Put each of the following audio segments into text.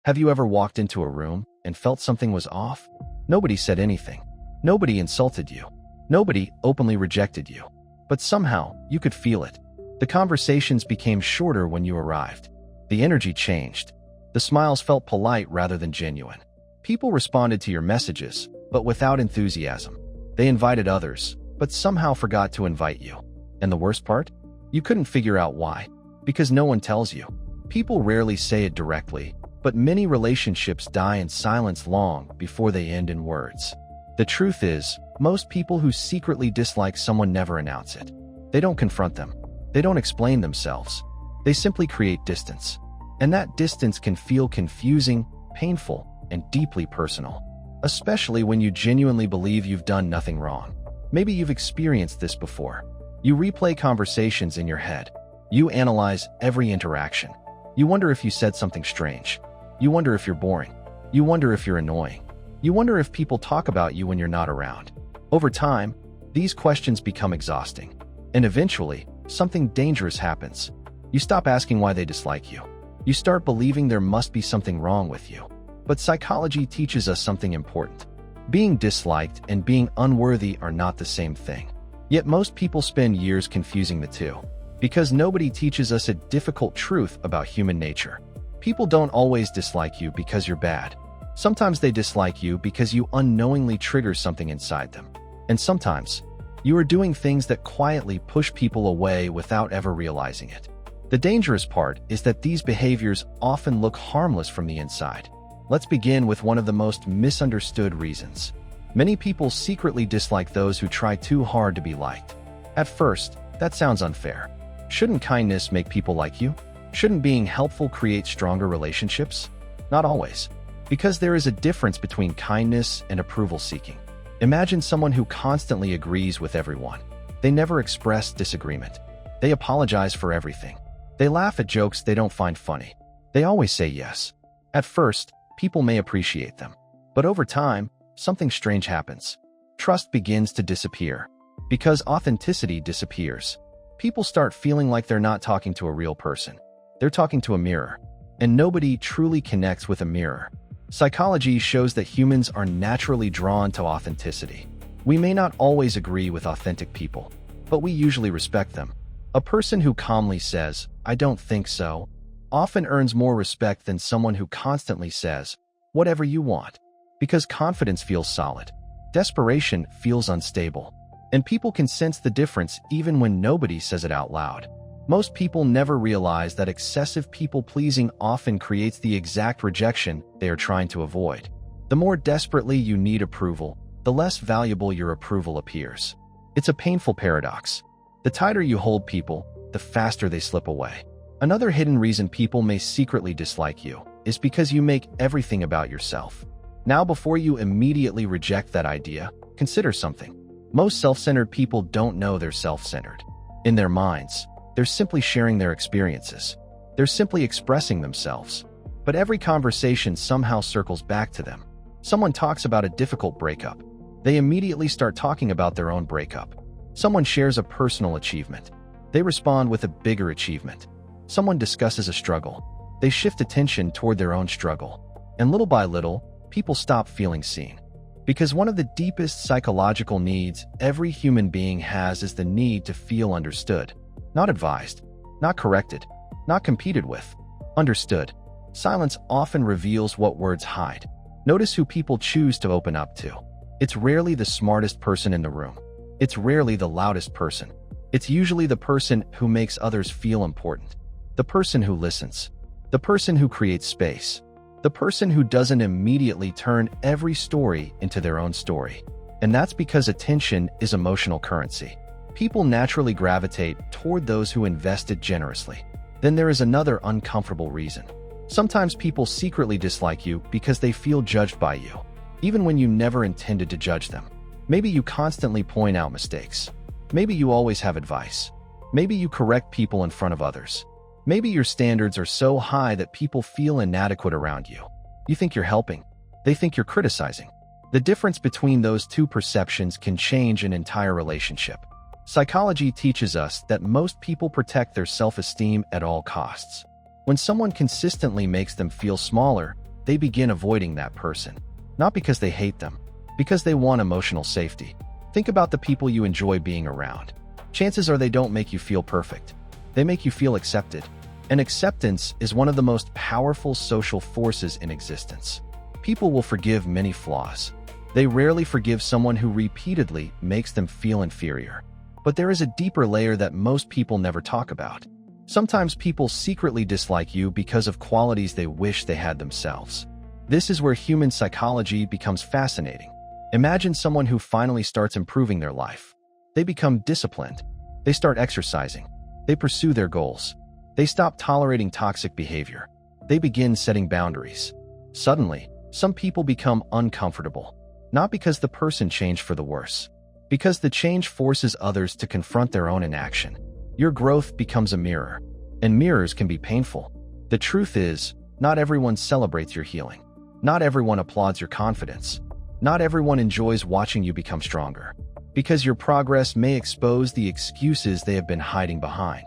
Have you ever walked into a room and felt something was off? Nobody said anything. Nobody insulted you. Nobody openly rejected you. But somehow, you could feel it. The conversations became shorter when you arrived. The energy changed. The smiles felt polite rather than genuine. People responded to your messages, but without enthusiasm. They invited others, but somehow forgot to invite you. And the worst part? You couldn't figure out why. Because no one tells you. People rarely say it directly, but many relationships die in silence long before they end in words. The truth is, most people who secretly dislike someone never announce it. They don't confront them. They don't explain themselves. They simply create distance. And that distance can feel confusing, painful, and deeply personal. Especially when you genuinely believe you've done nothing wrong. Maybe you've experienced this before. You replay conversations in your head. You analyze every interaction. You wonder if you said something strange. You wonder if you're boring. You wonder if you're annoying. You wonder if people talk about you when you're not around. Over time, these questions become exhausting. And eventually, something dangerous happens. You stop asking why they dislike you. You start believing there must be something wrong with you. But psychology teaches us something important. Being disliked and being unworthy are not the same thing. Yet most people spend years confusing the two. Because nobody teaches us a difficult truth about human nature. People don't always dislike you because you're bad. Sometimes they dislike you because you unknowingly trigger something inside them. And sometimes, you are doing things that quietly push people away without ever realizing it. The dangerous part is that these behaviors often look harmless from the inside. Let's begin with one of the most misunderstood reasons. Many people secretly dislike those who try too hard to be liked. At first, that sounds unfair. Shouldn't kindness make people like you? Shouldn't being helpful create stronger relationships? Not always. Because there is a difference between kindness and approval seeking. Imagine someone who constantly agrees with everyone. They never express disagreement. They apologize for everything. They laugh at jokes they don't find funny. They always say yes. At first, people may appreciate them. But over time, something strange happens. Trust begins to disappear. Because authenticity disappears. People start feeling like they're not talking to a real person. They're talking to a mirror. And nobody truly connects with a mirror. Psychology shows that humans are naturally drawn to authenticity. We may not always agree with authentic people, but we usually respect them. A person who calmly says, "I don't think so," often earns more respect than someone who constantly says, "Whatever you want." Because confidence feels solid. Desperation feels unstable. And people can sense the difference even when nobody says it out loud. Most people never realize that excessive people-pleasing often creates the exact rejection they are trying to avoid. The more desperately you need approval, the less valuable your approval appears. It's a painful paradox. The tighter you hold people, the faster they slip away. Another hidden reason people may secretly dislike you is because you make everything about yourself. Now, before you immediately reject that idea, consider something. Most self-centered people don't know they're self-centered. In their minds, they're simply sharing their experiences. They're simply expressing themselves. But every conversation somehow circles back to them. Someone talks about a difficult breakup. They immediately start talking about their own breakup. Someone shares a personal achievement. They respond with a bigger achievement. Someone discusses a struggle. They shift attention toward their own struggle. And little by little, people stop feeling seen. Because one of the deepest psychological needs every human being has is the need to feel understood. Not advised, not corrected, not competed with. Understood. Silence often reveals what words hide. Notice who people choose to open up to. It's rarely the smartest person in the room. It's rarely the loudest person. It's usually the person who makes others feel important. The person who listens. The person who creates space. The person who doesn't immediately turn every story into their own story. And that's because attention is emotional currency. People naturally gravitate toward those who invested generously. Then there is another uncomfortable reason. Sometimes people secretly dislike you because they feel judged by you, even when you never intended to judge them. Maybe you constantly point out mistakes. Maybe you always have advice. Maybe you correct people in front of others. Maybe your standards are so high that people feel inadequate around you. You think you're helping. They think you're criticizing. The difference between those two perceptions can change an entire relationship. Psychology teaches us that most people protect their self-esteem at all costs. When someone consistently makes them feel smaller, they begin avoiding that person. Not because they hate them, because they want emotional safety. Think about the people you enjoy being around. Chances are they don't make you feel perfect. They make you feel accepted. And acceptance is one of the most powerful social forces in existence. People will forgive many flaws. They rarely forgive someone who repeatedly makes them feel inferior. But there is a deeper layer that most people never talk about. Sometimes people secretly dislike you because of qualities they wish they had themselves. This is where human psychology becomes fascinating. Imagine someone who finally starts improving their life. They become disciplined. They start exercising. They pursue their goals. They stop tolerating toxic behavior. They begin setting boundaries. Suddenly, some people become uncomfortable. Not because the person changed for the worse. Because the change forces others to confront their own inaction. Your growth becomes a mirror. And mirrors can be painful. The truth is, not everyone celebrates your healing. Not everyone applauds your confidence. Not everyone enjoys watching you become stronger. Because your progress may expose the excuses they have been hiding behind.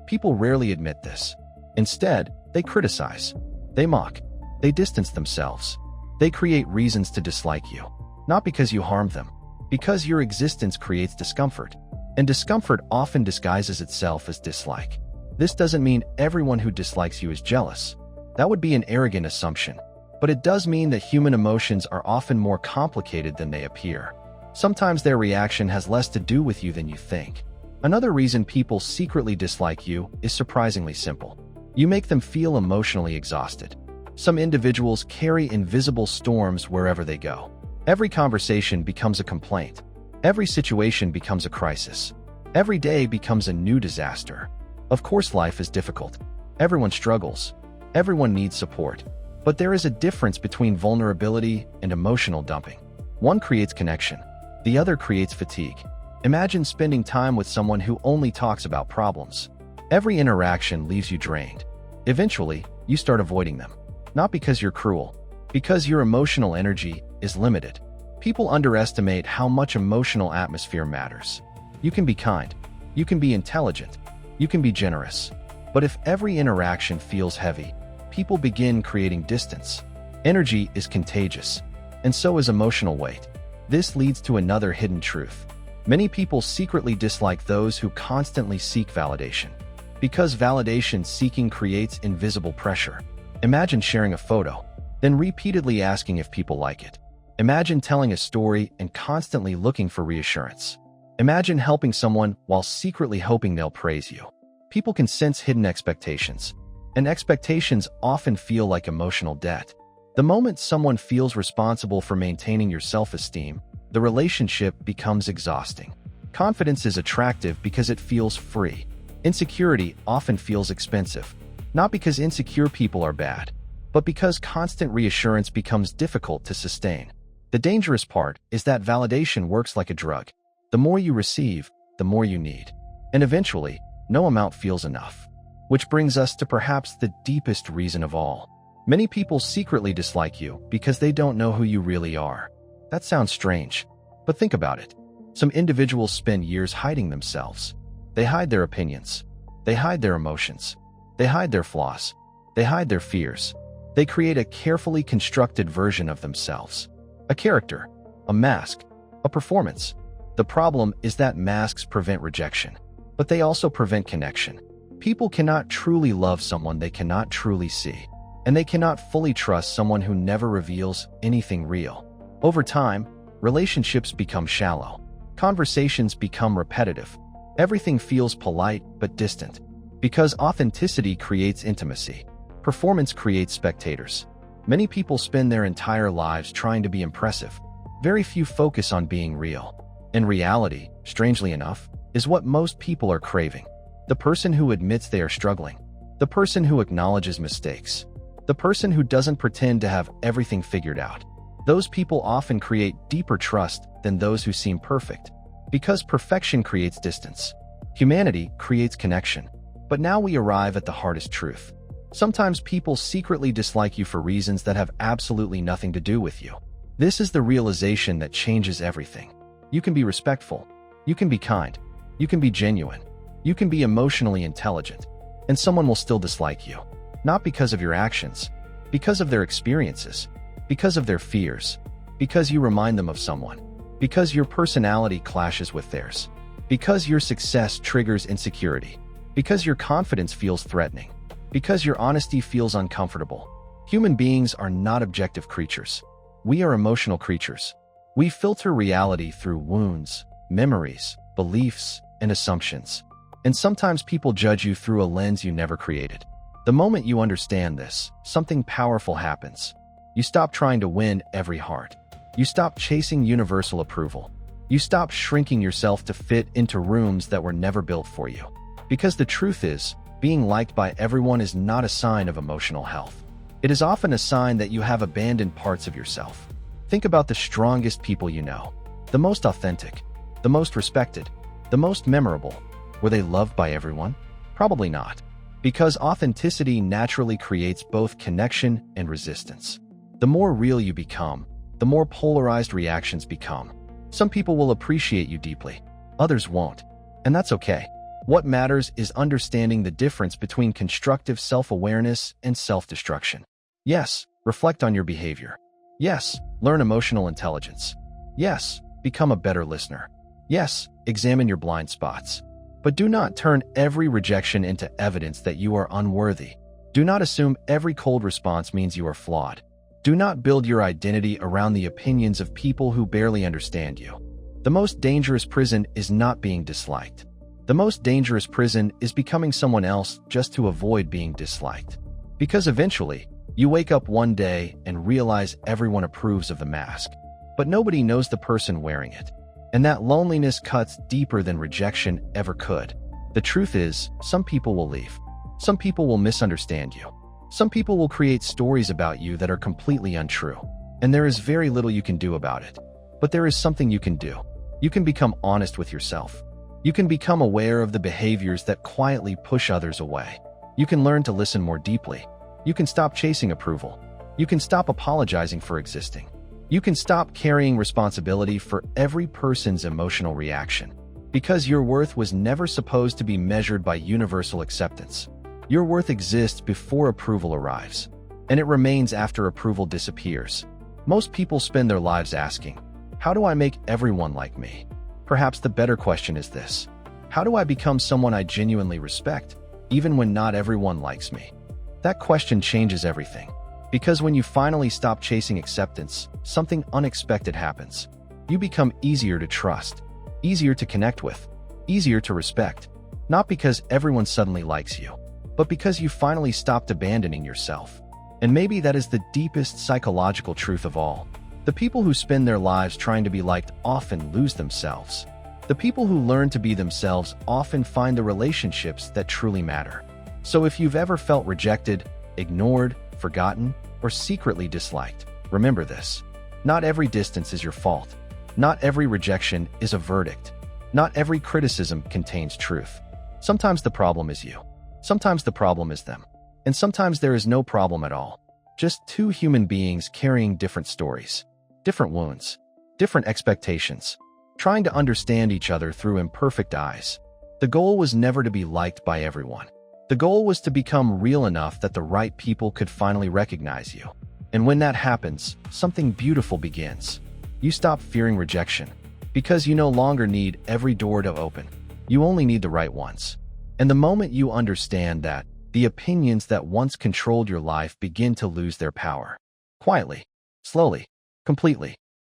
People rarely admit this. Instead, they criticize. They mock. They distance themselves. They create reasons to dislike you. Not because you harmed them. Because your existence creates discomfort. And discomfort often disguises itself as dislike. This doesn't mean everyone who dislikes you is jealous. That would be an arrogant assumption. But it does mean that human emotions are often more complicated than they appear. Sometimes their reaction has less to do with you than you think. Another reason people secretly dislike you is surprisingly simple. You make them feel emotionally exhausted. Some individuals carry invisible storms wherever they go. Every conversation becomes a complaint. Every situation becomes a crisis. Every day becomes a new disaster. Of course, life is difficult. Everyone struggles. Everyone needs support. But there is a difference between vulnerability and emotional dumping. One creates connection. The other creates fatigue. Imagine spending time with someone who only talks about problems. Every interaction leaves you drained. Eventually, you start avoiding them. Not because you're cruel, because your emotional energy is limited. People underestimate how much emotional atmosphere matters. You can be kind. You can be intelligent. You can be generous. But if every interaction feels heavy, people begin creating distance. Energy is contagious, and so is emotional weight. This leads to another hidden truth. Many people secretly dislike those who constantly seek validation. Because validation seeking creates invisible pressure. Imagine sharing a photo, then repeatedly asking if people like it. Imagine telling a story and constantly looking for reassurance. Imagine helping someone while secretly hoping they'll praise you. People can sense hidden expectations, and expectations often feel like emotional debt. The moment someone feels responsible for maintaining your self-esteem, the relationship becomes exhausting. Confidence is attractive because it feels free. Insecurity often feels expensive. Not because insecure people are bad, but because constant reassurance becomes difficult to sustain. The dangerous part is that validation works like a drug. The more you receive, the more you need. And eventually, no amount feels enough. Which brings us to perhaps the deepest reason of all. Many people secretly dislike you because they don't know who you really are. That sounds strange, but think about it. Some individuals spend years hiding themselves. They hide their opinions. They hide their emotions. They hide their flaws. They hide their fears. They create a carefully constructed version of themselves. A character, a mask, a performance. The problem is that masks prevent rejection, but they also prevent connection. People cannot truly love someone they cannot truly see, and they cannot fully trust someone who never reveals anything real. Over time, relationships become shallow. Conversations become repetitive. Everything feels polite but distant. Because authenticity creates intimacy. Performance creates spectators. Many people spend their entire lives trying to be impressive. Very few focus on being real. And reality, strangely enough, is what most people are craving. The person who admits they are struggling. The person who acknowledges mistakes. The person who doesn't pretend to have everything figured out. Those people often create deeper trust than those who seem perfect. Because perfection creates distance. Humanity creates connection. But now we arrive at the hardest truth. Sometimes people secretly dislike you for reasons that have absolutely nothing to do with you. This is the realization that changes everything. You can be respectful. You can be kind. You can be genuine. You can be emotionally intelligent. And someone will still dislike you. Not because of your actions, because of their experiences, because of their fears, because you remind them of someone, because your personality clashes with theirs, because your success triggers insecurity, because your confidence feels threatening, because your honesty feels uncomfortable. Human beings are not objective creatures. We are emotional creatures. We filter reality through wounds, memories, beliefs, and assumptions. And sometimes people judge you through a lens you never created. The moment you understand this, something powerful happens. You stop trying to win every heart. You stop chasing universal approval. You stop shrinking yourself to fit into rooms that were never built for you. Because the truth is, being liked by everyone is not a sign of emotional health. It is often a sign that you have abandoned parts of yourself. Think about the strongest people you know, the most authentic, the most respected, the most memorable. Were they loved by everyone? Probably not. Because authenticity naturally creates both connection and resistance. The more real you become, the more polarized reactions become. Some people will appreciate you deeply, others won't. And that's okay. What matters is understanding the difference between constructive self-awareness and self-destruction. Yes, reflect on your behavior. Yes, learn emotional intelligence. Yes, become a better listener. Yes, examine your blind spots. But do not turn every rejection into evidence that you are unworthy. Do not assume every cold response means you are flawed. Do not build your identity around the opinions of people who barely understand you. The most dangerous prison is not being disliked. The most dangerous prison is becoming someone else just to avoid being disliked. Because eventually, you wake up one day and realize everyone approves of the mask, but nobody knows the person wearing it. And that loneliness cuts deeper than rejection ever could. The truth is, some people will leave. Some people will misunderstand you. Some people will create stories about you that are completely untrue. And there is very little you can do about it. But there is something you can do. You can become honest with yourself. You can become aware of the behaviors that quietly push others away. You can learn to listen more deeply. You can stop chasing approval. You can stop apologizing for existing. You can stop carrying responsibility for every person's emotional reaction. Because your worth was never supposed to be measured by universal acceptance. Your worth exists before approval arrives, and it remains after approval disappears. Most people spend their lives asking, how do I make everyone like me? Perhaps the better question is this: how do I become someone I genuinely respect, even when not everyone likes me? That question changes everything. Because when you finally stop chasing acceptance, something unexpected happens. You become easier to trust, easier to connect with, easier to respect. Not because everyone suddenly likes you, but because you finally stopped abandoning yourself. And maybe that is the deepest psychological truth of all. The people who spend their lives trying to be liked often lose themselves. The people who learn to be themselves often find the relationships that truly matter. So if you've ever felt rejected, ignored, forgotten, or secretly disliked, remember this: not every distance is your fault. Not every rejection is a verdict. Not every criticism contains truth. Sometimes the problem is you. Sometimes the problem is them. And sometimes there is no problem at all. Just two human beings carrying different stories, different wounds, different expectations, trying to understand each other through imperfect eyes. The goal was never to be liked by everyone. The goal was to become real enough that the right people could finally recognize you. And when that happens, something beautiful begins. You stop fearing rejection, because you no longer need every door to open. You only need the right ones. And the moment you understand that, the opinions that once controlled your life begin to lose their power. Quietly, slowly, completely.